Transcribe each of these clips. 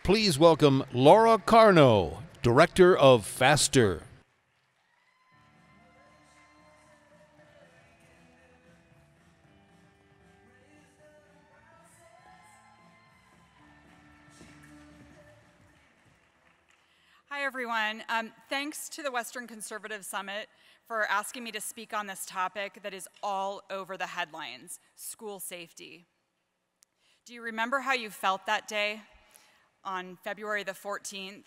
Please welcome Laura Carno, Director of FASTER. Hi, everyone. Thanks to the Western Conservative Summit for asking me to speak on this topic that is all over the headlines, school safety. Do you remember how you felt that day on February the 14th,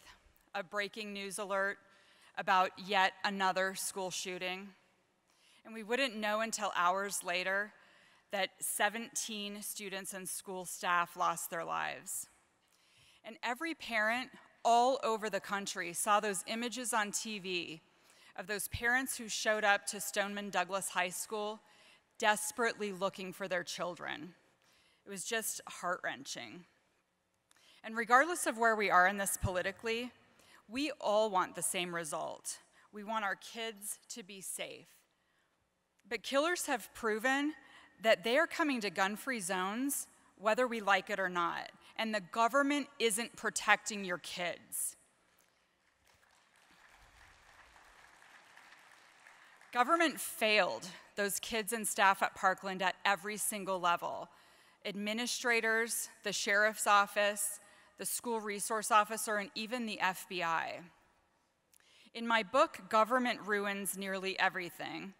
a breaking news alert about yet another school shooting? And we wouldn't know until hours later that 17 students and school staff lost their lives. And every parent all over the country saw those images on TV of those parents who showed up to Stoneman Douglas High School desperately looking for their children. It was just heart-wrenching. And regardless of where we are in this politically, we all want the same result. We want our kids to be safe. But killers have proven that they are coming to gun-free zones whether we like it or not, and the government isn't protecting your kids. Government failed those kids and staff at Parkland at every single level. Administrators, the sheriff's office, the school resource officer, and even the FBI. In my book, Government Ruins Nearly Everything,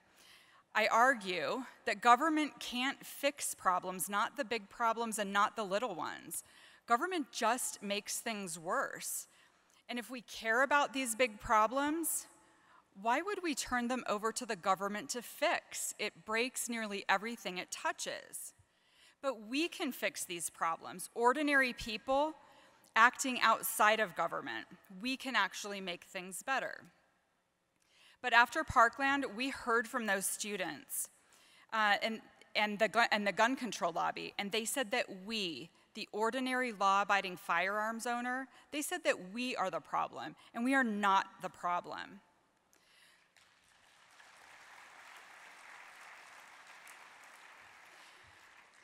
I argue that government can't fix problems, not the big problems and not the little ones. Government just makes things worse. And if we care about these big problems, why would we turn them over to the government to fix? It breaks nearly everything it touches. But we can fix these problems. Ordinary people acting outside of government, we can actually make things better. But after Parkland, we heard from those students and the gun control lobby, and they said that we, the ordinary law-abiding firearms owner, they said that we are the problem, and we are not the problem.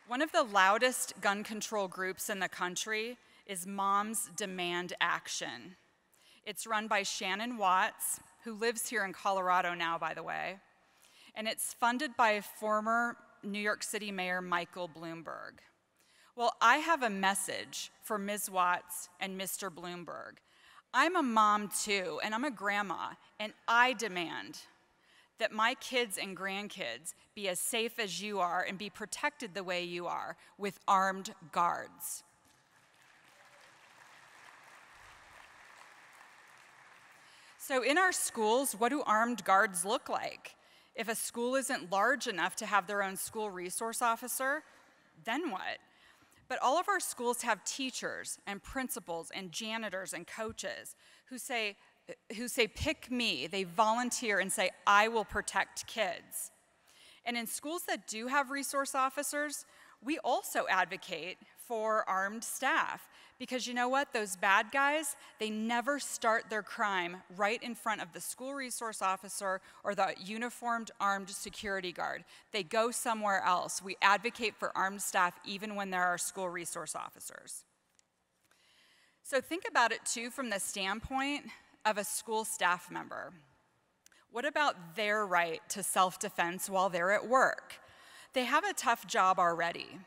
One of the loudest gun control groups in the country is Moms Demand Action. It's run by Shannon Watts, who lives here in Colorado now, by the way, and it's funded by former New York City Mayor Michael Bloomberg. Well, I have a message for Ms. Watts and Mr. Bloomberg. I'm a mom too, and I'm a grandma, and I demand that my kids and grandkids be as safe as you are and be protected the way you are, with armed guards. So in our schools, what do armed guards look like? If a school isn't large enough to have their own school resource officer, then what? But all of our schools have teachers and principals and janitors and coaches who say, pick me. They volunteer and say, I will protect kids. And in schools that do have resource officers, we also advocate for armed staff. Because you know what? Those bad guys, they never start their crime right in front of the school resource officer or the uniformed armed security guard. They go somewhere else. We advocate for armed staff even when there are school resource officers. So think about it too from the standpoint of a school staff member. What about their right to self-defense while they're at work? They have a tough job already.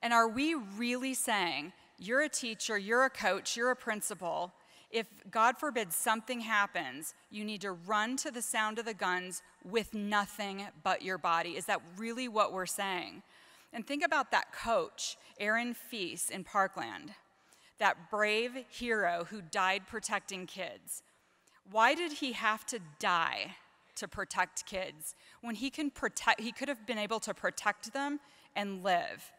And are we really saying, you're a teacher, you're a coach, you're a principal, if God forbid something happens, you need to run to the sound of the guns with nothing but your body? Is that really what we're saying? And think about that coach, Aaron Feast in Parkland, that brave hero who died protecting kids. Why did he have to die to protect kids when he could have been able to protect them and live?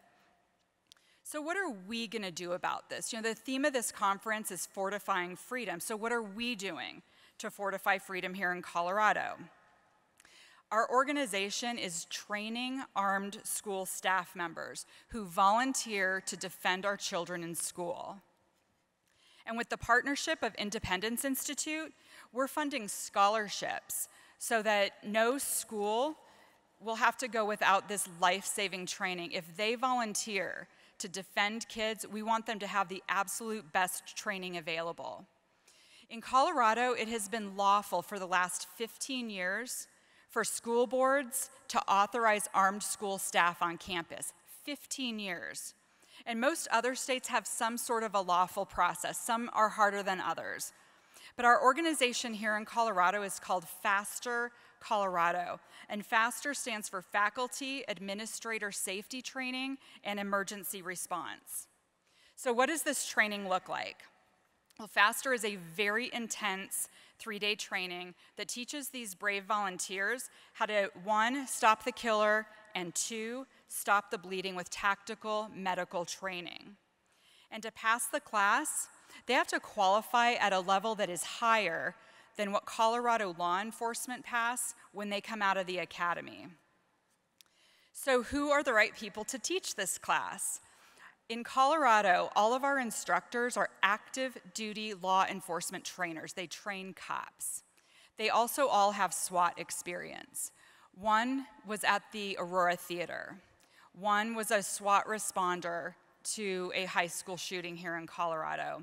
So what are we going to do about this? You know, the theme of this conference is fortifying freedom. So what are we doing to fortify freedom here in Colorado? Our organization is training armed school staff members who volunteer to defend our children in school. And with the partnership of Independence Institute, we're funding scholarships so that no school will have to go without this life-saving training if they volunteer to defend kids. We want them to have the absolute best training available. In Colorado, it has been lawful for the last 15 years for school boards to authorize armed school staff on campus. 15 years. And most other states have some sort of a lawful process. Some are harder than others. But our organization here in Colorado is called FASTER Colorado. And FASTER stands for Faculty Administrator Safety Training and Emergency Response. So what does this training look like? Well, FASTER is a very intense 3-day training that teaches these brave volunteers how to, 1, stop the killer, and 2, stop the bleeding with tactical medical training. And to pass the class, they have to qualify at a level that is higher than what Colorado law enforcement pass when they come out of the academy. So who are the right people to teach this class? In Colorado, all of our instructors are active duty law enforcement trainers. They train cops. They also all have SWAT experience. One was at the Aurora Theater. One was a SWAT responder to a high school shooting here in Colorado.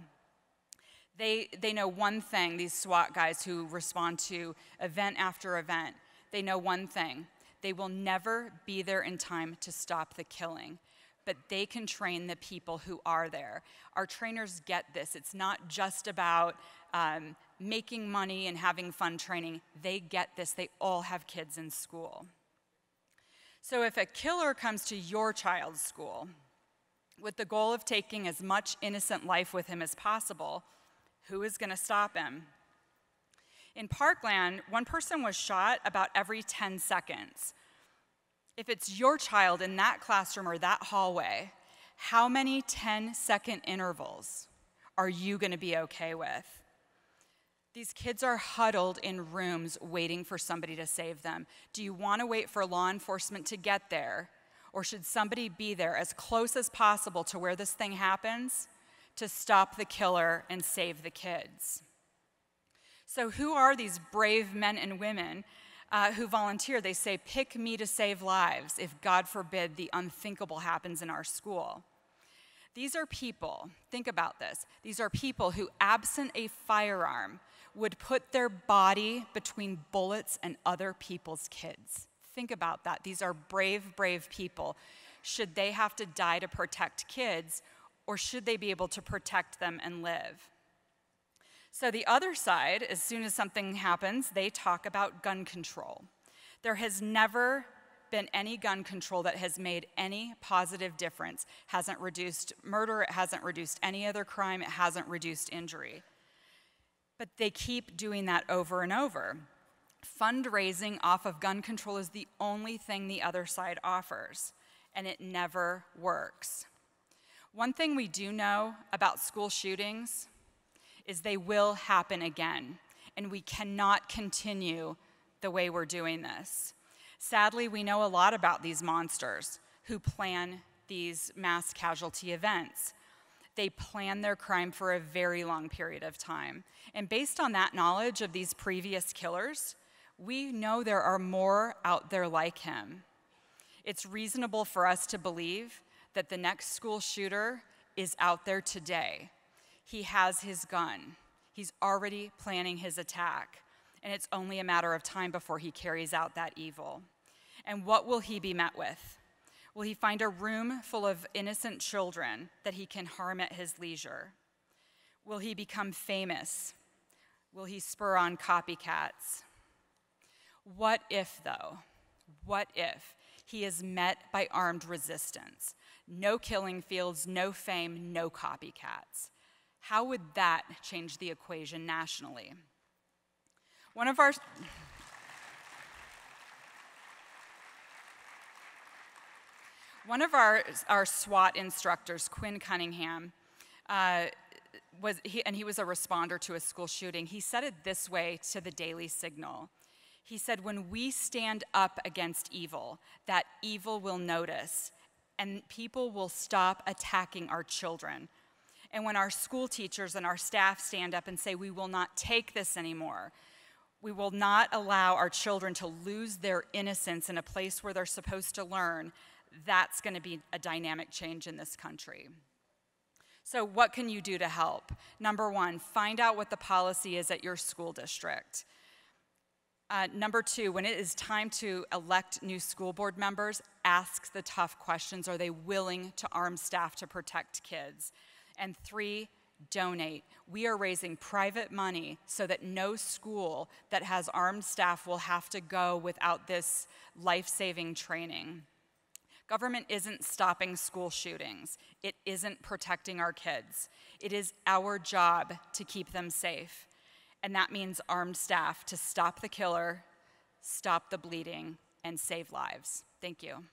They know one thing, these SWAT guys who respond to event after event. They know one thing. They will never be there in time to stop the killing, but they can train the people who are there. Our trainers get this. It's not just about making money and having fun training. They get this. They all have kids in school. So if a killer comes to your child's school with the goal of taking as much innocent life with him as possible, who is going to stop him? In Parkland, one person was shot about every 10 seconds. If it's your child in that classroom or that hallway, how many 10-second intervals are you going to be okay with? These kids are huddled in rooms waiting for somebody to save them. Do you want to wait for law enforcement to get there? Or should somebody be there as close as possible to where this thing happens to stop the killer and save the kids? So who are these brave men and women who volunteer? They say, pick me to save lives if, God forbid, the unthinkable happens in our school. These are people, think about this, these are people who, absent a firearm, would put their body between bullets and other people's kids. Think about that. These are brave, brave people. Should they have to die to protect kids, or should they be able to protect them and live? So the other side, as soon as something happens, they talk about gun control. There has never been any gun control that has made any positive difference. Hasn't reduced murder, it hasn't reduced any other crime, it hasn't reduced injury. But they keep doing that over and over. Fundraising off of gun control is the only thing the other side offers, and it never works. One thing we do know about school shootings is they will happen again, and we cannot continue the way we're doing this. Sadly, we know a lot about these monsters who plan these mass casualty events. They plan their crime for a very long period of time. And based on that knowledge of these previous killers, we know there are more out there like him. It's reasonable for us to believe that the next school shooter is out there today. He has his gun. He's already planning his attack, and it's only a matter of time before he carries out that evil. And what will he be met with? Will he find a room full of innocent children that he can harm at his leisure? Will he become famous? Will he spur on copycats? What if, though? What if he is met by armed resistance? No killing fields, no fame, no copycats. How would that change the equation nationally? One of our SWAT instructors, Quinn Cunningham, he was a responder to a school shooting. He said it this way to the Daily Signal. He said, when we stand up against evil, that evil will notice, and people will stop attacking our children. And when our school teachers and our staff stand up and say, we will not take this anymore, we will not allow our children to lose their innocence in a place where they're supposed to learn, That's going to be a dynamic change in this country. So what can you do to help? Number one, find out what the policy is at your school district. Number two, when it is time to elect new school board members, ask the tough questions. Are they willing to arm staff to protect kids? And three, donate. We are raising private money so that no school that has armed staff will have to go without this life-saving training. Government isn't stopping school shootings. It isn't protecting our kids. It is our job to keep them safe. And that means armed staff to stop the killer, stop the bleeding, and save lives. Thank you.